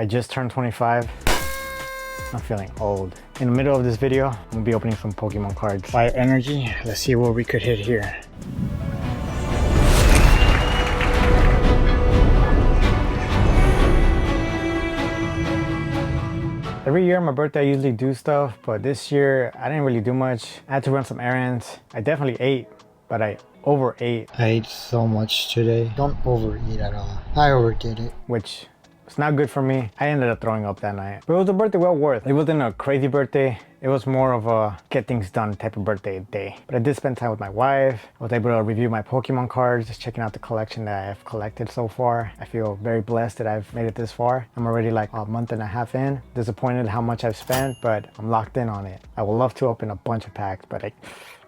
I just turned 25. I'm feeling old. In the middle of this video, I'm gonna be opening some Pokemon cards. Fire energy, let's see what we could hit here. Every year on my birthday I usually do stuff, but this year I didn't really do much. I had to run some errands. I definitely ate, but I overate. I ate so much today. Don't overeat at all. I overdid it. Which it's not good for me. I ended up throwing up that night. But it was a birthday well worth. It wasn't a crazy birthday. It was more of a get things done type of birthday day. But I did spend time with my wife. I was able to review my Pokemon cards, just checking out the collection that I've collected so far. I feel very blessed that I've made it this far. I'm already like a month and a half in. Disappointed how much I've spent, but I'm locked in on it. I would love to open a bunch of packs, but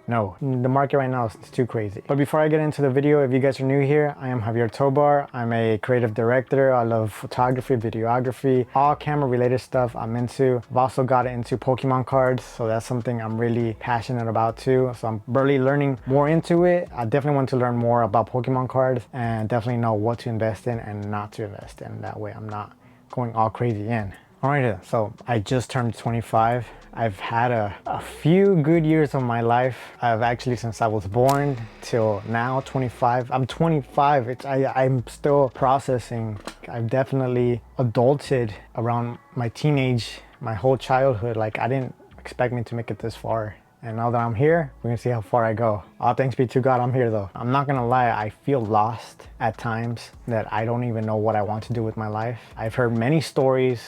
no, the market right now is too crazy. But before I get into the video, if you guys are new here, I am Javier Tobar. I'm a creative director. I love photography, videography, all camera related stuff I'm into. I've also got into Pokemon cards, so that's something I'm really passionate about too. So I'm barely learning more into it. I definitely want to learn more about Pokemon cards and definitely know what to invest in and not to invest in. That way I'm not going all crazy in. Alright, so I just turned 25. I've had a few good years of my life. I've actually, since I was born till now, 25. I'm 25. I'm still processing. I've definitely adulted around my teenage, my whole childhood. Like, I didn't expect me to make it this far. And now that I'm here, we're gonna see how far I go. All thanks be to God, I'm here though. I'm not gonna lie, I feel lost at times that I don't even know what I want to do with my life. I've heard many stories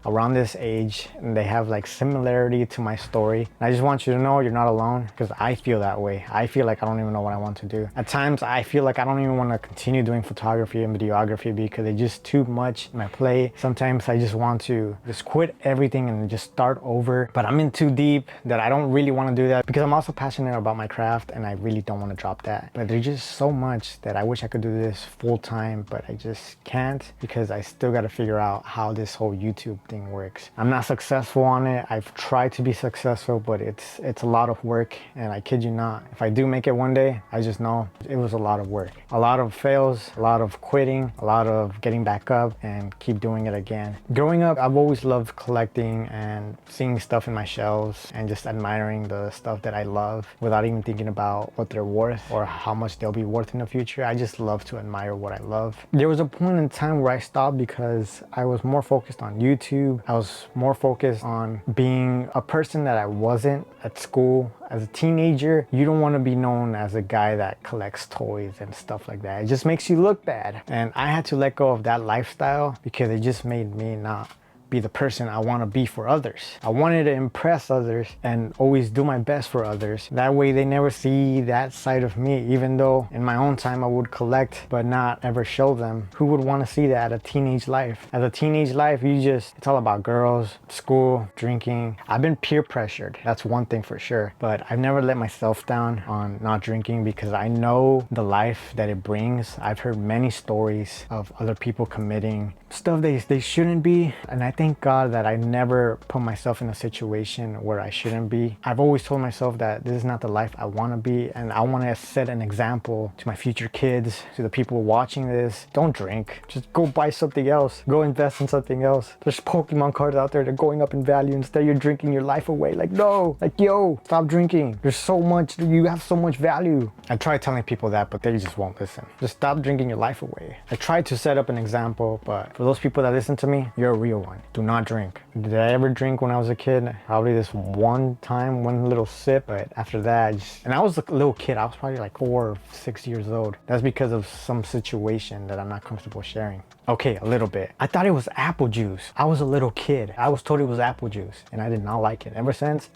around this age and they have like similarity to my story. And I just want you to know you're not alone, because I feel that way. I feel like I don't even know what I want to do. At times I feel like I don't even want to continue doing photography and videography because it's just too much in my plate. Sometimes I just want to just quit everything and just start over, but I'm in too deep that I don't really want to do that, because I'm also passionate about my craft and I really don't want to drop that. But there's just so much that I wish I could do this full time, but I just can't, because I still got to figure out how this whole YouTube thing works. I'm not successful on it. I've tried to be successful, but it's a lot of work, and I kid you not, if I do make it one day, I just know it was a lot of work. A lot of fails, a lot of quitting, a lot of getting back up and keep doing it again. Growing up, I've always loved collecting and seeing stuff in my shelves and just admiring the stuff that I love without even thinking about what they're worth or how much they'll be worth in the future. I just love to admire what I love. There was a point in time where I stopped because I was more focused on YouTube. I was more focused on being a person that I wasn't at school. As a teenager, you don't want to be known as a guy that collects toys and stuff like that. It just makes you look bad. And I had to let go of that lifestyle because it just made me not be the person I want to be for others. I wanted to impress others and always do my best for others. That way they never see that side of me, even though in my own time I would collect but not ever show them. Who would want to see that at a teenage life? As a teenage life, it's all about girls, school, drinking. I've been peer pressured. That's one thing for sure. But I've never let myself down on not drinking because I know the life that it brings. I've heard many stories of other people committing stuff they shouldn't be, and I thank God that I never put myself in a situation where I shouldn't be. I've always told myself that this is not the life I want to be, and I want to set an example to my future kids, to the people watching this. Don't drink. Just go buy something else. Go invest in something else. There's Pokemon cards out there that are going up in value. Instead, you're drinking your life away. Like, no. Like, yo, stop drinking. There's so much. You have so much value. I try telling people that, but they just won't listen. Just stop drinking your life away. I tried to set up an example, but for those people that listen to me, you're a real one. Do not drink. Did I ever drink when I was a kid? Probably this one time, one little sip, but after that, and I was a little kid. I was probably like 4 or 6 years old. That's because of some situation that I'm not comfortable sharing. Okay, a little bit. I thought it was apple juice. I was a little kid. I was told it was apple juice, and I did not like it. Ever since,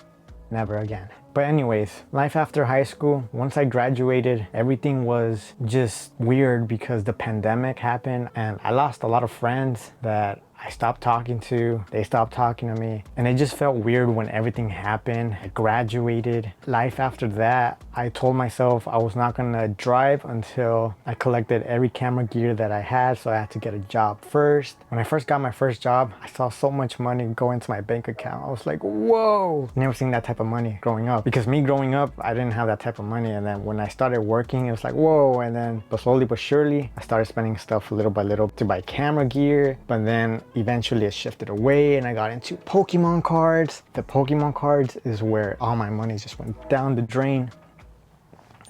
never again. But anyways, life after high school, once I graduated, everything was just weird because the pandemic happened and I lost a lot of friends that I stopped talking to, they stopped talking to me, and it just felt weird when everything happened. I graduated. Life after that, I told myself I was not gonna drive until I collected every camera gear that I had, so I had to get a job first. When I first got my first job, I saw so much money go into my bank account. I was like, whoa! Never seen that type of money growing up. Because me growing up, I didn't have that type of money, and then when I started working, it was like, whoa, and then but slowly but surely, I started spending stuff little by little to buy camera gear, but then eventually it shifted away and I got into Pokemon cards. The Pokemon cards is where all my money just went down the drain.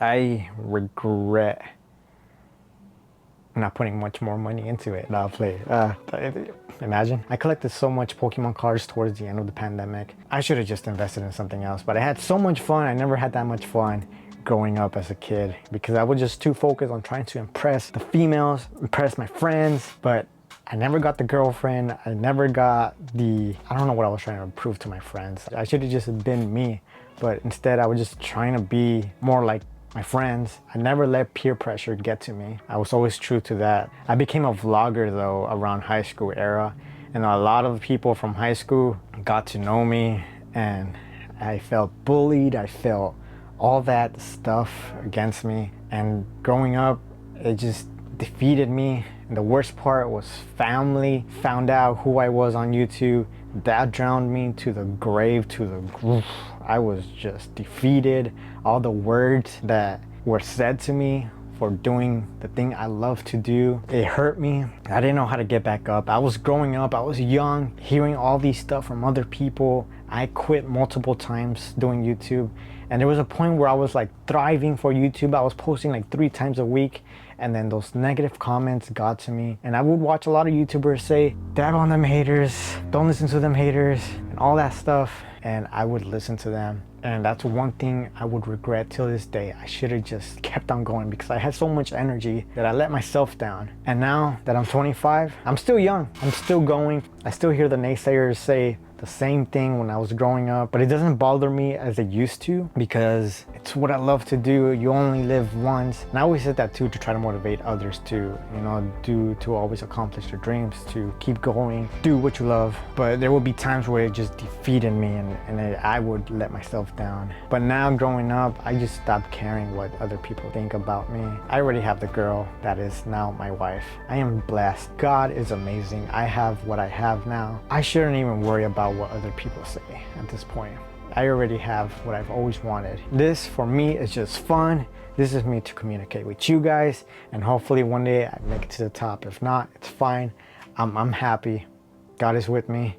I regret not putting much more money into it. I'll play. Imagine. I collected so much Pokemon cards towards the end of the pandemic. I should have just invested in something else, but I had so much fun. I never had that much fun growing up as a kid because I was just too focused on trying to impress the females, impress my friends, but I never got the girlfriend. I never got the, I don't know what I was trying to prove to my friends. I should have just been me, but instead I was just trying to be more like my friends. I never let peer pressure get to me. I was always true to that. I became a vlogger though around high school era, and a lot of people from high school got to know me and I felt bullied. I felt all that stuff against me, and growing up it just defeated me. And the worst part was family found out who I was on YouTube. That drowned me to the grave, to the I was just defeated. All the words that were said to me for doing the thing I love to do, it hurt me. I didn't know how to get back up. I was growing up, I was young, hearing all these stuff from other people. I quit multiple times doing YouTube, and there was a point where I was like thriving for YouTube. I was posting like 3 times a week, and then those negative comments got to me, and I would watch a lot of YouTubers say, dab on them haters, don't listen to them haters, and all that stuff, and I would listen to them. And that's one thing I would regret till this day. I should have just kept on going because I had so much energy that I let myself down. And now that I'm 25, I'm still young, I'm still going. I still hear the naysayers say the same thing when I was growing up, but it doesn't bother me as it used to because it's what I love to do. You only live once. And I always said that too, to try to motivate others to, you know, to always accomplish their dreams, to keep going, do what you love. But there will be times where it just defeated me and I would let myself down. But now growing up, I just stopped caring what other people think about me. I already have the girl that is now my wife. I am blessed. God is amazing. I have what I have now. I shouldn't even worry about what other people say at this point. I already have what I've always wanted. This for me is just fun. This is me to communicate with you guys, and hopefully one day I make it to the top. If not, it's fine. I'm happy. God is with me.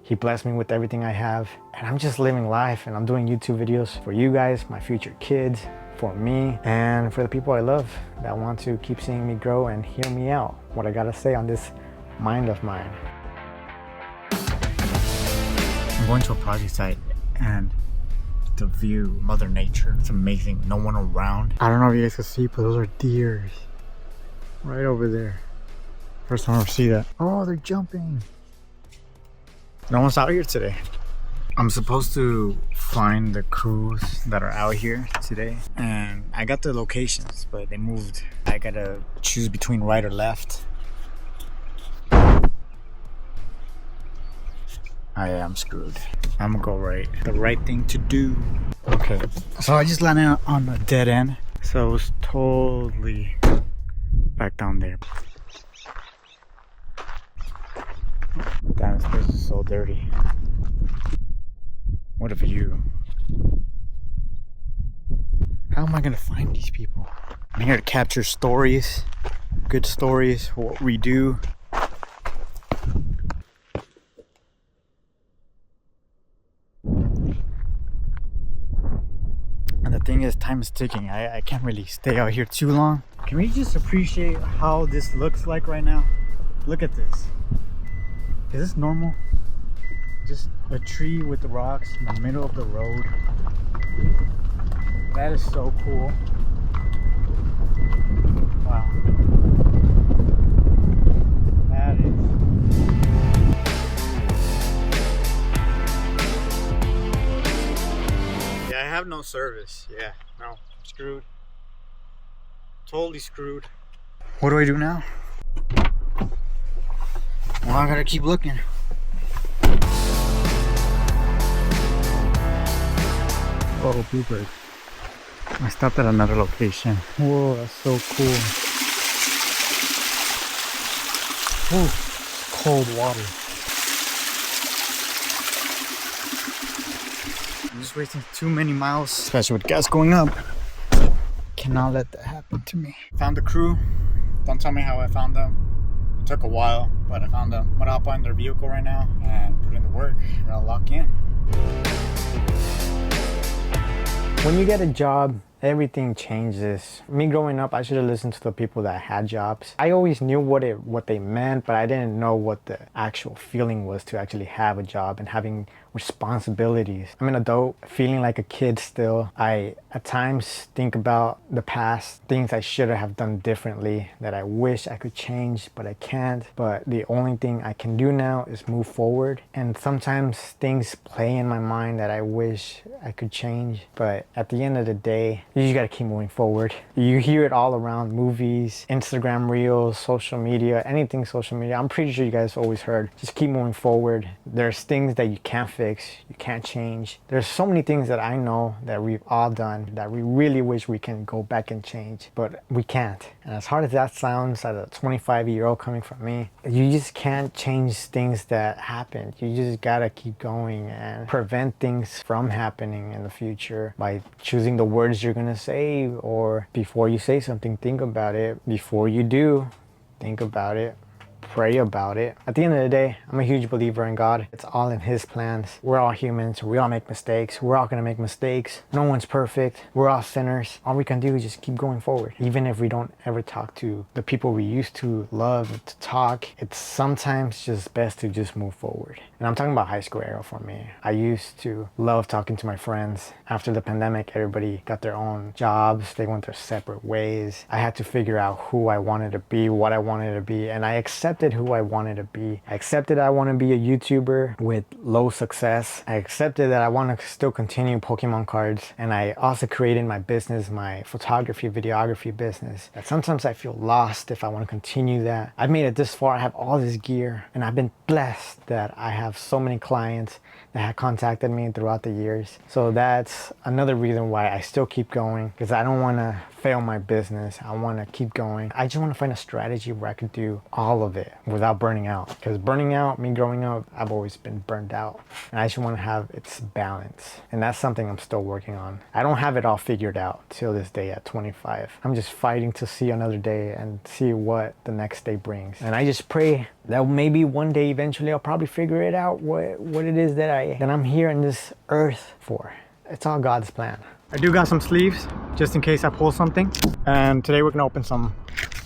He blessed me with everything I have, and I'm just living life, and I'm doing YouTube videos for you guys, my future kids, for me, and for the people I love that want to keep seeing me grow and hear me out, what I gotta say on this mind of mine. I'm going to a project site, and the view, Mother Nature, it's amazing. No one around. I don't know if you guys can see, but those are deers right over there. First time I ever see that. Oh, they're jumping. No one's out here today. I'm supposed to find the crews that are out here today, and I got the locations, but they moved. I gotta choose between right or left. I am screwed. I'm gonna go right. The right thing to do. Okay, so I just landed on a dead end, so it was totally back down there. Damn, this place is so dirty. What a view. How am I gonna find these people? I'm here to capture stories, good stories, what we do. And the thing is, time is ticking. I can't really stay out here too long. Can we just appreciate how this looks like right now? Look at this. Is this normal? Just a tree with the rocks in the middle of the road. That is so cool. Wow. That is. Yeah, I have no service. Yeah, no, I'm screwed. Totally screwed. What do I do now? Well, I gotta keep looking. Oh, bluebird. I stopped at another location. Whoa, that's so cool. Oh, cold water. I'm just wasting too many miles, especially with gas going up. Cannot let that happen to me. Found the crew. Don't tell me how I found them. It took a while, but I found them. I'm gonna hop on their vehicle right now and put in the work. I'll lock in. When you get a job, everything changes. Me growing up, I should have listened to the people that had jobs. I always knew what they meant, but I didn't know what the actual feeling was to actually have a job and having responsibilities. I'm an adult, feeling like a kid still. I at times think about the past, things I should have done differently that I wish I could change, but I can't. But the only thing I can do now is move forward. And sometimes things play in my mind that I wish I could change. But at the end of the day, you just gotta keep moving forward. You hear it all around: movies, Instagram reels, social media, anything social media. I'm pretty sure you guys always heard, just keep moving forward. There's things that you can't fix, you can't change. There's so many things that I know that we've all done that we really wish we can go back and change, but we can't. And as hard as that sounds, as a 25-year-old coming from me, you just can't change things that happened. You just gotta keep going and prevent things from happening in the future by choosing the words you're gonna say, or before you say something, think about it. Before you do, think about it. Pray about it. At the end of the day, I'm a huge believer in God. It's all in His plans. We're all humans. We all make mistakes. We're all gonna make mistakes. No one's perfect. We're all sinners. All we can do is just keep going forward. Even if we don't ever talk to the people we used to love to talk, it's sometimes just best to just move forward. And I'm talking about high school era for me. I used to love talking to my friends. After the pandemic, everybody got their own jobs. They went their separate ways. I had to figure out who I wanted to be, what I wanted to be, and I accepted who I wanted to be. I accepted I want to be a YouTuber with low success. I accepted that I want to still continue Pokemon cards, and I also created my business, my photography, videography business. That sometimes I feel lost if I want to continue that. I've made it this far. I have all this gear, and I've been blessed that I have so many clients that have contacted me throughout the years. So that's another reason why I still keep going, because I don't want to fail my business. I want to keep going. I just want to find a strategy where I could do all of it without burning out. Because burning out, me growing up, I've always been burned out. And I just want to have its balance. And that's something I'm still working on. I don't have it all figured out till this day at 25. I'm just fighting to see another day and see what the next day brings. And I just pray that maybe one day eventually I'll probably figure it out, what it is that I'm here in this earth for. It's all God's plan. I do got some sleeves just in case I pull something. And today we're gonna open some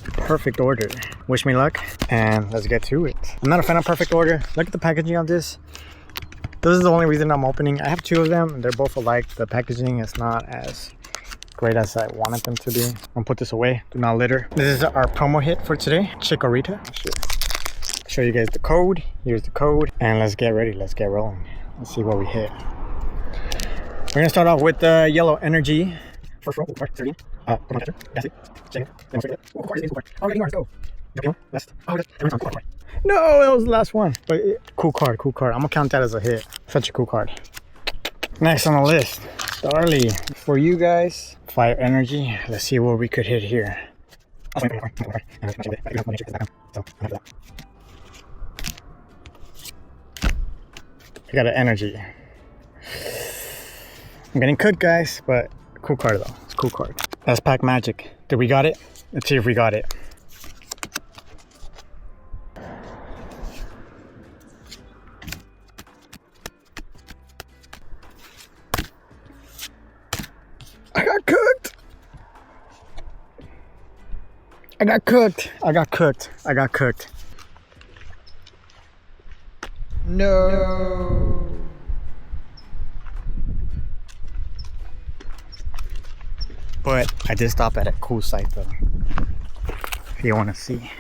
perfect order. Wish me luck and let's get to it. I'm not a fan of perfect order. Look at the packaging of this. This is the only reason I'm opening. I have two of them and they're both alike. The packaging is not as great as I wanted them to be. I'm gonna put this away. Do not litter. This is our promo hit for today. Chikorita. Show you guys the code. Here's the code and let's get ready. Let's get rolling. Let's see what we hit. We're gonna start off with the yellow energy. First roll, 30. Come on, catcher. That's it. Second. Then we'll oh, of course, it's cool card. Oh, let's go. Last. Oh, that's cool card. No, that was the last one. But cool card, cool card. I'm gonna count that as a hit. Such a cool card. Next on the list, Starly. For you guys, fire energy. Let's see what we could hit here. I got an energy. I'm getting cooked, guys, but cool card though. It's a cool card. That's pack magic. Did we got it? Let's see if we got it. I got cooked. I got cooked. I got cooked. I got cooked. No. But I did stop at a cool site though, if you want to see.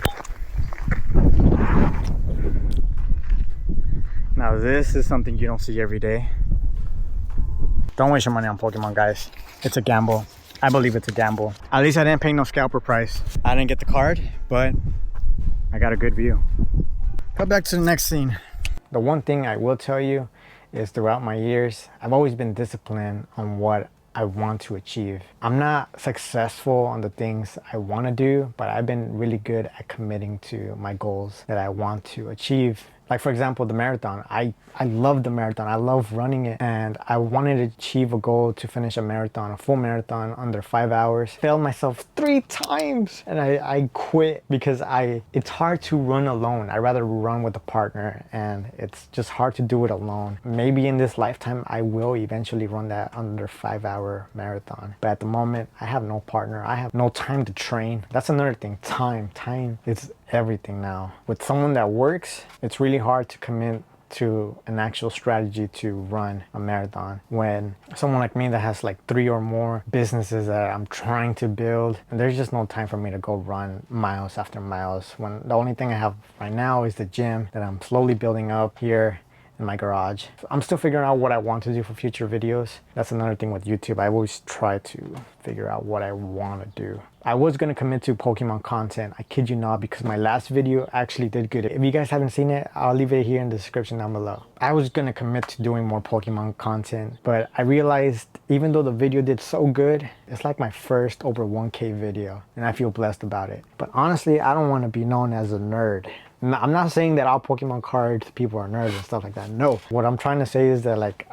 Now this is something you don't see every day. Don't waste your money on Pokemon, guys. It's a gamble. I believe it's a gamble. At least I didn't pay no scalper price. I didn't get the card, but I got a good view. Cut back to the next scene. The one thing I will tell you is throughout my years, I've always been disciplined on what I want to achieve. I'm not successful on the things I want to do, but I've been really good at committing to my goals that I want to achieve Like for example, the marathon. I love the marathon. I love running it, and I wanted to achieve a goal to finish a marathon, a full marathon under 5 hours. Failed myself 3 times, and I quit because it's hard to run alone. I'd rather run with a partner, and it's just hard to do it alone. Maybe in this lifetime I will eventually run that under 5-hour marathon, but at the moment I have no partner. I have no time to train. That's another thing. Time is everything now. With someone that works, it's really hard to commit to an actual strategy to run a marathon when someone like me that has like 3 or more businesses that I'm trying to build, and there's just no time for me to go run miles after miles when the only thing I have right now is the gym that I'm slowly building up here in my garage. I'm still figuring out what I want to do for future videos. That's another thing with YouTube. I always try to figure out what I want to do. I was going to commit to Pokemon content. I kid you not, because my last video actually did good. If you guys haven't seen it, I'll leave it here in the description down below. I was going to commit to doing more Pokemon content, but I realized even though the video did so good, it's like my first over 1K video, and I feel blessed about it. But honestly, I don't want to be known as a nerd. I'm not saying that all Pokemon cards people are nerds and stuff like that. No. What I'm trying to say is that like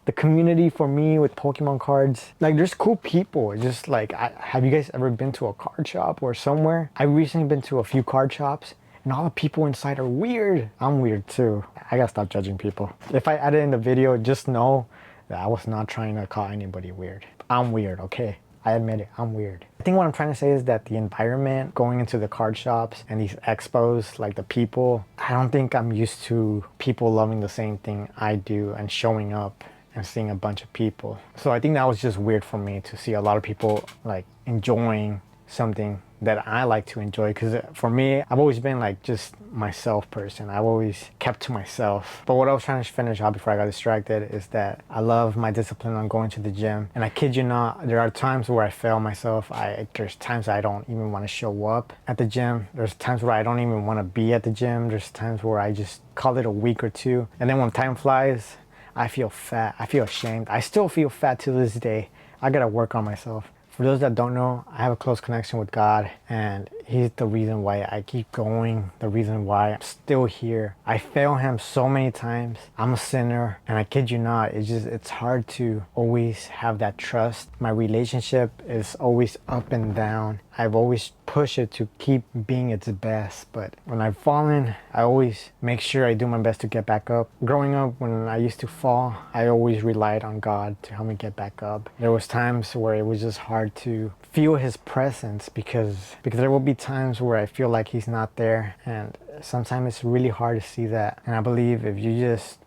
the community for me with Pokemon cards, like there's cool people. It's just like, have you guys ever been to a card shop or somewhere? I've recently been to a few card shops and all the people inside are weird. I'm weird too. I gotta stop judging people. If I edit in the video, just know that I was not trying to call anybody weird. I'm weird, okay? I admit it, I'm weird. I think what I'm trying to say is that the environment, going into the card shops and these expos, like the people, I don't think I'm used to people loving the same thing I do and showing up and seeing a bunch of people. So I think that was just weird for me to see a lot of people like enjoying something that I like to enjoy, because for me, I've always been like just myself person. I've always kept to myself. But what I was trying to finish out before I got distracted is that I love my discipline on going to the gym. And I kid you not, there are times where I fail myself. There's times I don't even want to show up at the gym. There's times where I don't even want to be at the gym. There's times where I just call it a week or two. And then when time flies, I feel fat. I feel ashamed. I still feel fat to this day. I gotta work on myself. For those that don't know, I have a close connection with God, and He's the reason why I keep going, the reason why I'm still here. I fail Him so many times. I'm a sinner, and I kid you not, it's hard to always have that trust. My relationship is always up and down. I've always pushed it to keep being its best, but when I've fallen, I always make sure I do my best to get back up. Growing up, when I used to fall, I always relied on God to help me get back up. There was times where it was just hard to feel His presence because there will be times where I feel like He's not there, and sometimes it's really hard to see that. And I believe if you just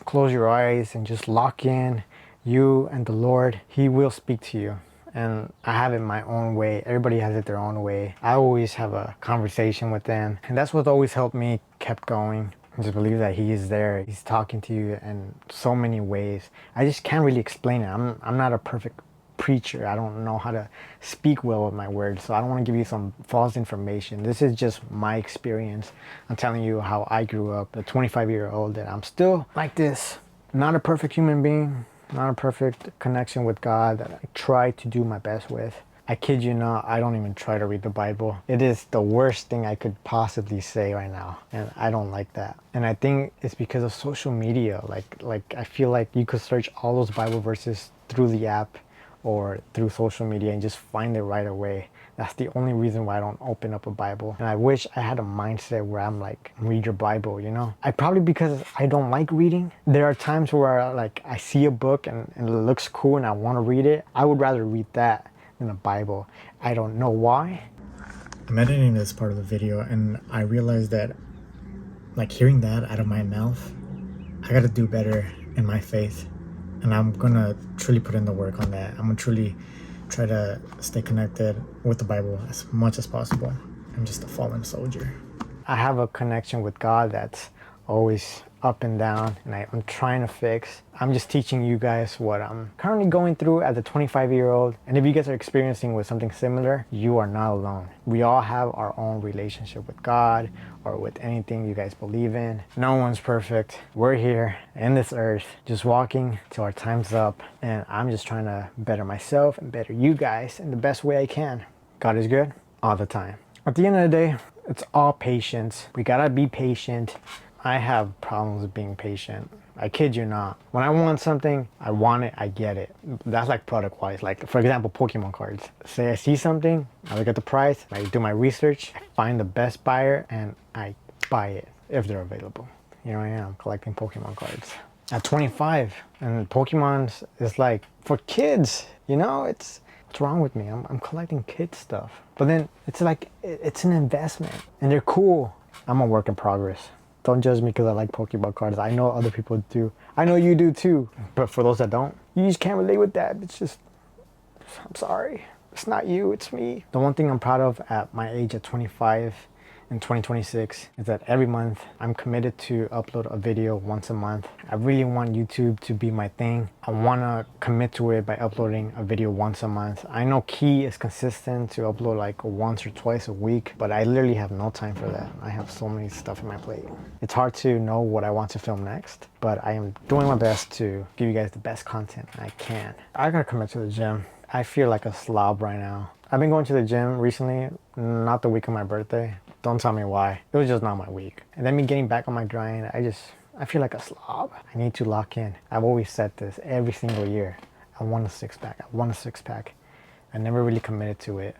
close your eyes and just lock in you and the Lord, He will speak to you. And I have it my own way. Everybody has it their own way. I always have a conversation with them, and that's what always helped me kept going. I just believe that He is there. He's talking to you in so many ways. I just can't really explain it. I'm not a perfect preacher. I don't know how to speak well with my words, so I don't want to give you some false information. This is just my experience. I'm telling you how I grew up, a 25-year-old, that I'm still like this. Not a perfect human being, not a perfect connection with God that I try to do my best with. I kid you not, I don't even try to read the Bible. It is the worst thing I could possibly say right now, and I don't like that. And I think it's because of social media. Like I feel like you could search all those Bible verses through the app or through social media and just find it right away. That's the only reason why I don't open up a Bible. And I wish I had a mindset where I'm like, read your Bible, you know? Probably because I don't like reading. There are times where I see a book and it looks cool and I want to read it. I would rather read that than a Bible. I don't know why. I'm editing this part of the video and I realized that like hearing that out of my mouth, I gotta do better in my faith. And I'm gonna truly put in the work on that. I'm gonna truly try to stay connected with the Bible as much as possible. I'm just a fallen soldier. I have a connection with God that's always up and down, and I'm trying to fix. I'm just teaching you guys what I'm currently going through as a 25-year-old. And if you guys are experiencing with something similar, you are not alone. We all have our own relationship with God or with anything you guys believe in. No one's perfect. We're here in this earth, just walking till our time's up. And I'm just trying to better myself and better you guys in the best way I can. God is good all the time. At the end of the day, it's all patience. We gotta be patient. I have problems with being patient. I kid you not. When I want something, I want it, I get it. That's like product wise. Like for example, Pokemon cards. Say I see something, I look at the price, I do my research, I find the best buyer, and I buy it if they're available. Here I am collecting Pokemon cards. At 25, and Pokemon's is like for kids, you know, what's wrong with me? I'm collecting kid stuff. But then it's like, it's an investment and they're cool. I'm a work in progress. Don't judge me because I like Pokemon cards. I know other people do. I know you do too. But for those that don't, you just can't relate with that. It's just, I'm sorry. It's not you, it's me. The one thing I'm proud of at my age at 25 in 2026 is that every month I'm committed to upload a video once a month. I really want YouTube to be my thing. I want to commit to it by uploading a video once a month. I know Key is consistent to upload like once or twice a week, but I literally have no time for that. I have so many stuff in my plate. It's hard to know what I want to film next, but I am doing my best to give you guys the best content I can. I gotta commit to the gym. I feel like a slob right now. I've been going to the gym recently, not the week of my birthday. Don't tell me why. It was just not my week. And then me getting back on my grind, I feel like a slob. I need to lock in. I've always said this every single year. I want a six pack. I want a six pack. I never really committed to it.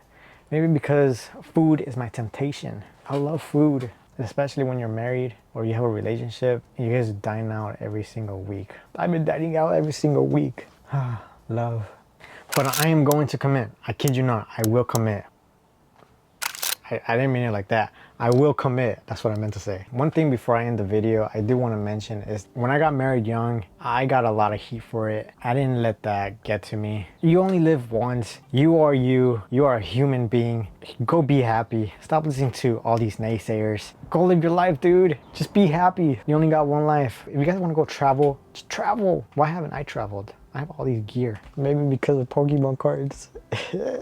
Maybe because food is my temptation. I love food, especially when you're married or you have a relationship. You guys dine out every single week. I've been dining out every single week. Love. But I am going to commit. I kid you not. I will commit. I didn't mean it like that. I will commit. That's what I meant to say. One thing before I end the video, I do want to mention is when I got married young, I got a lot of heat for it. I didn't let that get to me. You only live once. You are you. You are a human being. Go be happy. Stop listening to all these naysayers. Go live your life, dude. Just be happy. You only got one life. If you guys want to go travel, just travel. Why haven't I traveled? I have all these gear. Maybe because of Pokemon cards.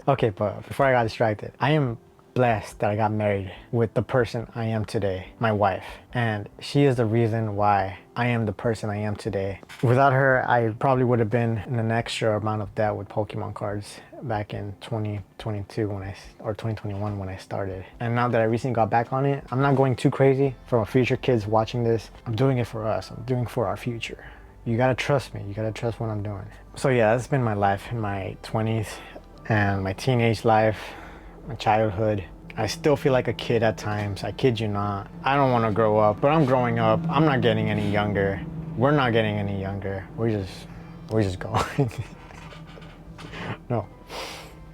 Okay, but before I got distracted, I am blessed that I got married with the person I am today, my wife. And she is the reason why I am the person I am today. Without her, I probably would have been in an extra amount of debt with Pokemon cards back in 2022 or 2021 when I started. And now that I recently got back on it, I'm not going too crazy. For my future kids watching this, I'm doing it for us. I'm doing it for our future. You gotta trust me. You gotta trust what I'm doing. So yeah, that's been my life in my 20s and my teenage life, my childhood. I still feel like a kid at times. I kid you not. I don't want to grow up, but I'm growing up. I'm not getting any younger. We're not getting any younger. We're just going. No,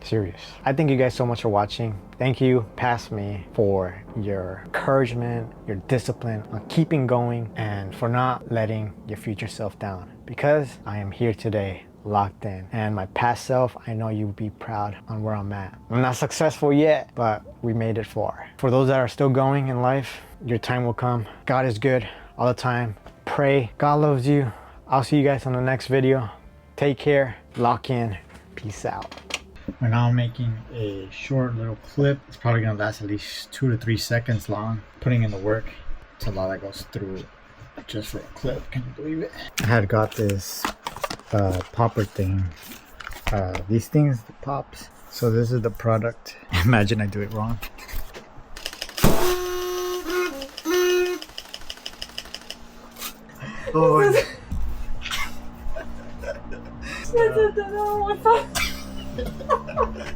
serious. I thank you guys so much for watching. Thank you past me for your encouragement, your discipline on keeping going, and for not letting your future self down, because I am here today locked in, and my past self, I know you'll be proud on where I'm at. I'm not successful yet, but we made it far. For those that are still going in life, your time will come. God is good all the time. Pray. God loves you. I'll see you guys on the next video. Take care. Lock in. Peace out. We're now making a short little clip. It's probably gonna last at least 2 to 3 seconds long. Putting in the work. It's a lot that goes through just for a clip. Can you believe it? I had got this popper thing. These things, the pops. So this is the product. Imagine I do it wrong. Oh.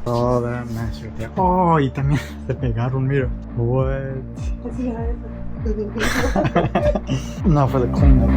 Oh, that mess right there. Oh, y también se pegaron, mira. What? Not for the cleanup.